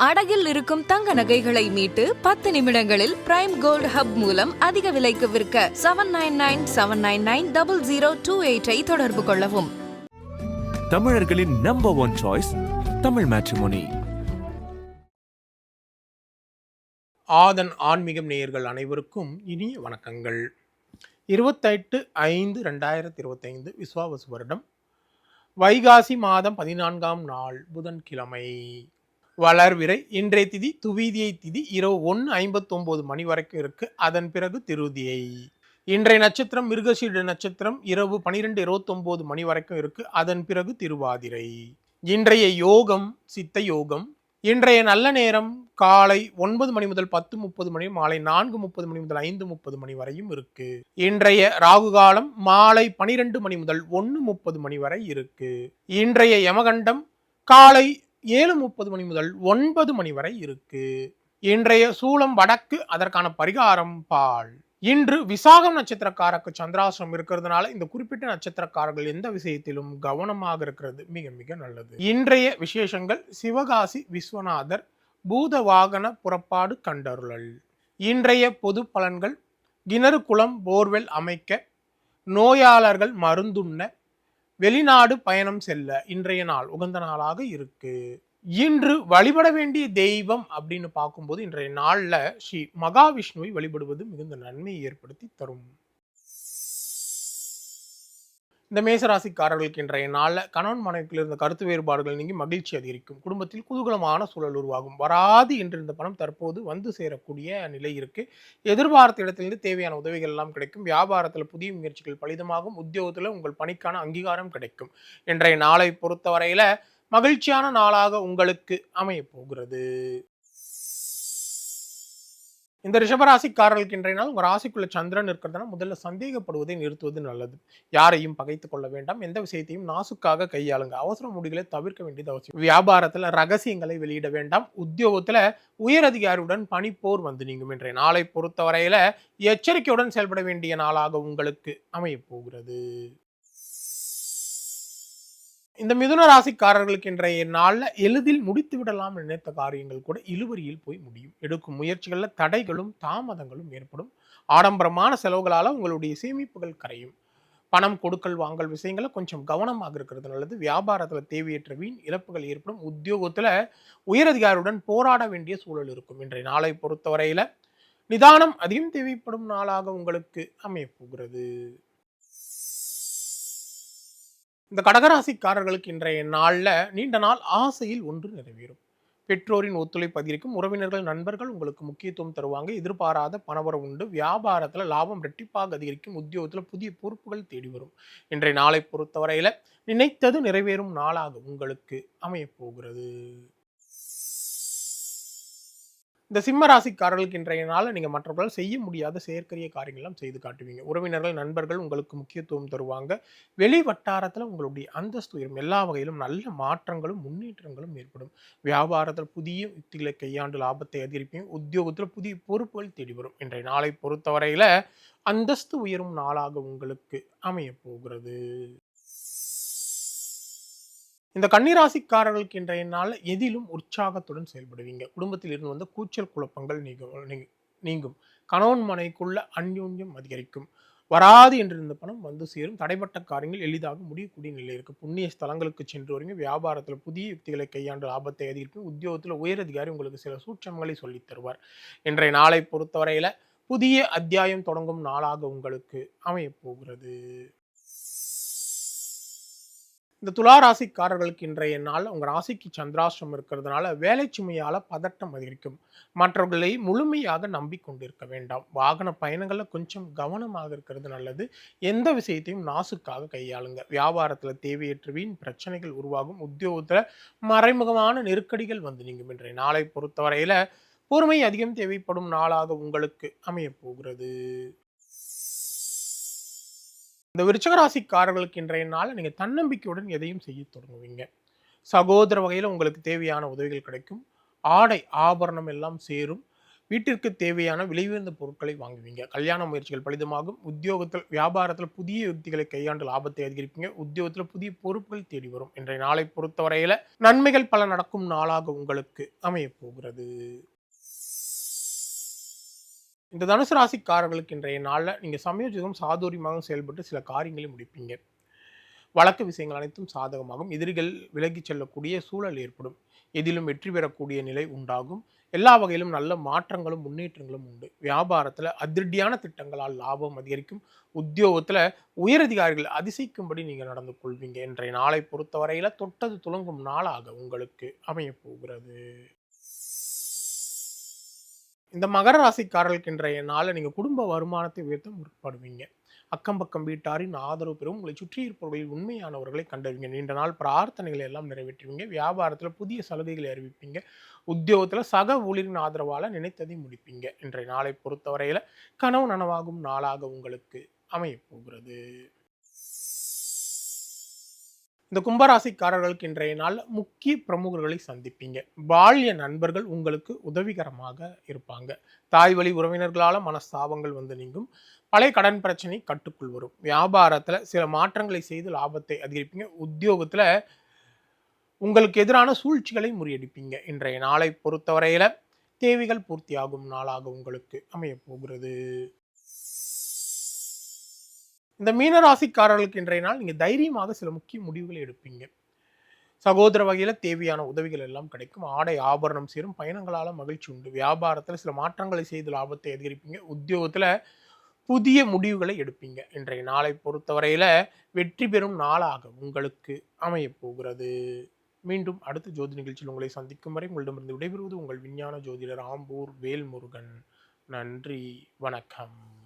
அடகில் இருக்கும் தங்க நகைகளை மீட்டு 10 நிமிடங்களில் பிரைம் கோல்ட் ஹப் மூலம் அதிக விலைக்கு விற்க 7997990028 தொடர்பு கொள்ளவும். தமிழர்களின் நம்பர் 1 சாய்ஸ் தமிழ் மேட்ரிமோனி. ஆதன் ஆன்மீகம் நேயர்கள் அனைவருக்கும் இனிய வணக்கங்கள். 28/5/2025 விஸ்வாவசு வருடம் வைகாசி மாதம் 14ஆம் நாள் புதன்கிழமை. வளர்விரை. இன்றைய திதி துவீதியை திதி இரவு 1:59 மணி வரைக்கும் இருக்கு. அதன் பிறகு திருதியை. இன்றைய நட்சத்திரம் மிருகசீட நட்சத்திரம் இரவு 12:29 மணி வரைக்கும் இருக்கு. அதன் பிறகு திருவாதிரை. இன்றைய யோகம் சித்த யோகம். இன்றைய நல்ல நேரம் காலை 9 மணி முதல் 10:30 மணி, மாலை 4:30 மணி முதல் 5:30 மணி வரையும் இருக்கு. இன்றைய ராகு காலம் மாலை 12 மணி முதல் 1:30 மணி வரை இருக்கு. இன்றைய யமகண்டம் காலை 7:30 மணி முதல் 9 மணி வரை இருக்கு. இன்றைய சூலம் வடக்கு. அதற்கான பரிகாரம் பால். இன்று விசாகம் நட்சத்திரக்காரருக்கு சந்திராசிரமம் இருக்கிறதுனால இந்த குறிப்பிட்ட நட்சத்திரக்காரர்கள் எந்த விஷயத்திலும் கவனமாக இருக்கிறது மிக மிக நல்லது. இன்றைய விசேஷங்கள் சிவகாசி விஸ்வநாதர் பூத வாகன புறப்பாடு கண்டருளல். இன்றைய பொது பலன்கள் கிணறு குளம் போர்வெல் அமைக்க, நோயாளர்கள் மருந்துண்ண, வெளிநாடு பயணம் செல்ல இன்றைய நாள் உகந்த நாளாக இருக்கு. இன்று வழிபட வேண்டிய தெய்வம் அப்படின்னு பார்க்கும்போது இன்றைய நாள்ல ஸ்ரீ மகாவிஷ்ணுவை வழிபடுவது மிகுந்த நன்மையை ஏற்படுத்தி தரும். இந்த மேசராசிக்காரர்களுக்கு இன்றைய நாளில் கணவன் மனைவியில் இருந்த கருத்து வேறுபாடுகள் நீங்கி மகிழ்ச்சி அதிகரிக்கும். குடும்பத்தில் குதூகலமான சூழல் உருவாகும். வராது என்று இந்த பணம் தற்போது வந்து சேரக்கூடிய நிலை இருக்கு. எதிர்பார்த்த இடத்திலிருந்து தேவையான உதவிகள் எல்லாம் கிடைக்கும். வியாபாரத்தில் புதிய முயற்சிகள் பலிதமாகும். உத்தியோகத்தில் உங்கள் பணிக்கான அங்கீகாரம் கிடைக்கும். இன்றைய நாளை பொறுத்தவரையில மகிழ்ச்சியான நாளாக உங்களுக்கு அமைய போகிறது. இந்த ரிஷபராசிக்காரர்களுக்கு இன்றைய நாள் உங்க ராசிக்குள்ள சந்திரன் இருக்கிறதுனா முதல்ல சந்தேகப்படுவதை நிறுத்துவது நல்லது. யாரையும் பகைத்துக் கொள்ள வேண்டாம். எந்த விஷயத்தையும் நாசுக்காக கையாளுங்க. அவசர முடிவுகளை தவிர்க்க வேண்டியது அவசியம். வியாபாரத்துல ரகசியங்களை வெளியிட வேண்டாம். உத்தியோகத்துல உயர் அதிகாரியுடன் பணிப்போர் வந்து நீங்கும். இன்றைய நாளை பொறுத்தவரையில எச்சரிக்கையுடன் செயல்பட வேண்டிய நாளாக உங்களுக்கு அமைய போகிறது. இந்த மிதுன ராசிக்காரர்களுக்கு இன்றைய நாள்ல எளிதில் முடித்து விடலாம் நினைத்த காரியங்கள் கூட இழுபறியில் போய் முடியும். எடுக்கும் முயற்சிகள்ல தடைகளும் தாமதங்களும் ஏற்படும். ஆடம்பரமான செலவுகளால உங்களுடைய சேமிப்புகள் கரையும். பணம் கொடுக்கல் வாங்கல் விஷயங்கள கொஞ்சம் கவனமாக இருக்கிறது நல்லது. வியாபாரத்துல தேவையற்ற வீண் இழப்புகள் ஏற்படும். உத்தியோகத்துல உயரதிகாரியுடன் போராட வேண்டிய சூழல் இருக்கும். இன்றைய நாளை பொறுத்தவரையில நிதானம் அதிகம் தேவைப்படும் நாளாக உங்களுக்கு அமைய போகிறது. இந்த கடகராசிக்காரர்களுக்கு இன்றைய நாள்ல நீண்ட நாள் ஆசையில் ஒன்று நிறைவேறும். பெற்றோரின் ஒத்துழைப்பு அதிகரிக்கும். உறவினர்கள் நண்பர்கள் உங்களுக்கு முக்கியத்துவம் தருவாங்க. எதிர்பாராத பணவரவு உண்டு. வியாபாரத்துல லாபம் இரட்டிப்பாக அதிகரிக்கும். உத்தியோகத்துல புதிய பொறுப்புகள் தேடி வரும். இன்றைய நாளை பொறுத்தவரையில நினைத்தது நிறைவேறும் நாளாக உங்களுக்கு அமைய போகிறது. இந்த சிம்ம ராசிக்காரர்களுக்கு இன்றைய நாளில் நீங்கள் மற்றவர்களால் செய்ய முடியாத செயற்கரிய காரியங்கள்லாம் செய்து காட்டுவீங்க. உறவினர்கள் நண்பர்கள் உங்களுக்கு முக்கியத்துவம் தருவாங்க. வெளி வட்டாரத்தில் உங்களுடைய அந்தஸ்து உயரும். எல்லா வகையிலும் நல்ல மாற்றங்களும் முன்னேற்றங்களும் ஏற்படும். வியாபாரத்தில் புதிய யுக்திகளை கையாண்டு லாபத்தை அதிகரிப்பீங்க. உத்தியோகத்தில் புதிய பொறுப்புகள் தேடி வரும். இன்றைய நாளை பொறுத்தவரையில அந்தஸ்து உயரும் நாளாக உங்களுக்கு அமைய போகிறது. இந்த கன்னிராசிக்காரர்களுக்கு இன்றைய நாள் எதிலும் உற்சாகத்துடன் செயல்படுவீங்க. குடும்பத்தில் இருந்து வந்த கூச்சல் குழப்பங்கள் நீங்கும். கணவன் மனைக்குள்ள அந்யோன்யம் அதிகரிக்கும். வராது என்றிருந்த பணம் வந்து சேரும். தடைப்பட்ட காரியங்கள் எளிதாக முடியக்கூடிய நிலை இருக்கு. புண்ணிய ஸ்தலங்களுக்கு சென்று வருவீங்க. வியாபாரத்தில் புதிய யுக்திகளை கையாண்டு லாபத்தை அதிகரிக்கும். உத்தியோகத்தில் உயரதிகாரி உங்களுக்கு சில சூட்சமங்களை சொல்லித் தருவார். இன்றைய நாளை பொறுத்தவரையில புதிய அத்தியாயம் தொடங்கும் நாளாக உங்களுக்கு அமைய போகிறது. இந்த துலா ராசிக்காரர்களுக்கு இன்றைய நாள் உங்க ராசிக்கு சந்திராஷ்டிரம் இருக்கிறதுனால வேலை சுமையால பதட்டம் அதிகரிக்கும். மற்றவர்களை முழுமையாக நம்பிக்கொண்டிருக்க வேண்டாம். வாகன பயணங்கள்ல கொஞ்சம் கவனமாக இருக்கிறது நல்லது. எந்த விஷயத்தையும் நாசுக்காக கையாளுங்க. வியாபாரத்துல தேவையற்ற வீண் பிரச்சனைகள் உருவாகும். உத்தியோகத்துல மறைமுகமான நெருக்கடிகள் வந்து நீங்கும். இன்றைய நாளை பொறுத்தவரையில பொறுமை அதிகம் தேவைப்படும் நாளாக உங்களுக்கு அமைய போகிறது. இந்த விருச்சக ராசிக்காரர்களுக்கு இன்றைய நாள் நீங்க தன்னம்பிக்கையுடன் எதையும் செய்ய தொடங்குவீங்க. சகோதர வகையில் உங்களுக்கு தேவையான உதவிகள் கிடைக்கும். ஆடை ஆபரணம் எல்லாம் சேரும். வீட்டிற்கு தேவையான விலையுயர்ந்த பொருட்களை வாங்குவீங்க. கல்யாண முயற்சிகள் பலிதமாகும். உத்தியோகத்தில் வியாபாரத்தில் புதிய யுக்திகளை கையாண்டு லாபத்தை அதிகரிப்பீங்க. உத்தியோகத்தில் புதிய பொறுப்புகள் தேடி வரும். இன்றைய நாளை பொறுத்தவரையில நன்மைகள் பல நடக்கும் நாளாக உங்களுக்கு அமையப் போகிறது. இந்த தனுசு ராசிக்காரர்களுக்கு இன்றைய நாளில் நீங்கள் சமயோஜிதம் சாதுரியமாக செயல்பட்டு சில காரியங்களை முடிப்பீங்க. வழக்கு விஷயங்கள் அனைத்தும் சாதகமாகும். எதிரிகள் விலகிச் செல்லக்கூடிய சூழல் ஏற்படும். எதிலும் வெற்றி பெறக்கூடிய நிலை உண்டாகும். எல்லா வகையிலும் நல்ல மாற்றங்களும் முன்னேற்றங்களும் உண்டு. வியாபாரத்தில் அதிரடியான திட்டங்களால் லாபம் அதிகரிக்கும். உத்தியோகத்தில் உயரதிகாரிகள் அதிசயிக்கும்படி நீங்கள் நடந்து கொள்வீங்க. இன்றைய நாளை பொறுத்தவரையில் தொட்டது துளங்கும் நாளாக உங்களுக்கு அமையப் போகிறது. இந்த மகர ராசிக்காரர்களுக்கு இன்றைய நாளில் நீங்கள் குடும்ப வருமானத்தை உயர்த்த முற்படுவீங்க. அக்கம் பக்கம் வீட்டாரின் ஆதரவு பெறும். உங்களை சுற்றி இருப்பவர்களில் உண்மையானவர்களை கண்டறிவீங்க. நீண்ட நாள் பிரார்த்தனைகளை எல்லாம் நிறைவேற்றுவீங்க. வியாபாரத்தில் புதிய சலுகைகளை அறிவிப்பீங்க. உத்தியோகத்தில் சக ஊழியரின் ஆதரவால் நினைத்ததை முடிப்பீங்க. இன்றைய நாளை பொறுத்தவரையில் கனவு நனவாகும் நாளாக உங்களுக்கு அமையப் போகிறது. இந்த கும்பராசிக்காரர்களுக்கு இன்றைய நாள் முக்கிய பிரமுகர்களை சந்திப்பீங்க. பால்ய நண்பர்கள் உங்களுக்கு உதவிகரமாக இருப்பாங்க. தாய் வழி உறவினர்களால் மனஸ்தாபங்கள் வந்து நீங்கும். பழைய கடன் பிரச்சனை கட்டுக்குள் வரும். வியாபாரத்தில் சில மாற்றங்களை செய்து லாபத்தை அதிகரிப்பீங்க. உத்தியோகத்தில் உங்களுக்கு எதிரான சூழ்ச்சிகளை முறியடிப்பீங்க. இன்றைய நாளை பொறுத்தவரையில தேவைகள் பூர்த்தியாகும் நாளாக உங்களுக்கு அமையப் போகிறது. இந்த மீனராசிக்காரர்களுக்கு இன்றைய நாள் நீங்கள் தைரியமாக சில முக்கிய முடிவுகளை எடுப்பீங்க. சகோதர வகையில் தேவையான உதவிகள் எல்லாம் கிடைக்கும். ஆடை ஆபரணம் சேரும். பயணங்களால் மகிழ்ச்சி உண்டு. வியாபாரத்தில் சில மாற்றங்களை செய்து லாபத்தை அதிகரிப்பீங்க. உத்தியோகத்தில் புதிய முடிவுகளை எடுப்பீங்க. இன்றைய நாளை பொறுத்தவரையில் வெற்றி பெறும் நாளாக உங்களுக்கு அமையப் போகிறது. மீண்டும் அடுத்த ஜோதி நிகழ்ச்சியில் உங்களை சந்திக்கும் வரை உங்களிடமிருந்து விடைபெறுவது உங்கள் விஞ்ஞான ஜோதிடர் ஆம்பூர் வேல்முருகன். நன்றி, வணக்கம்.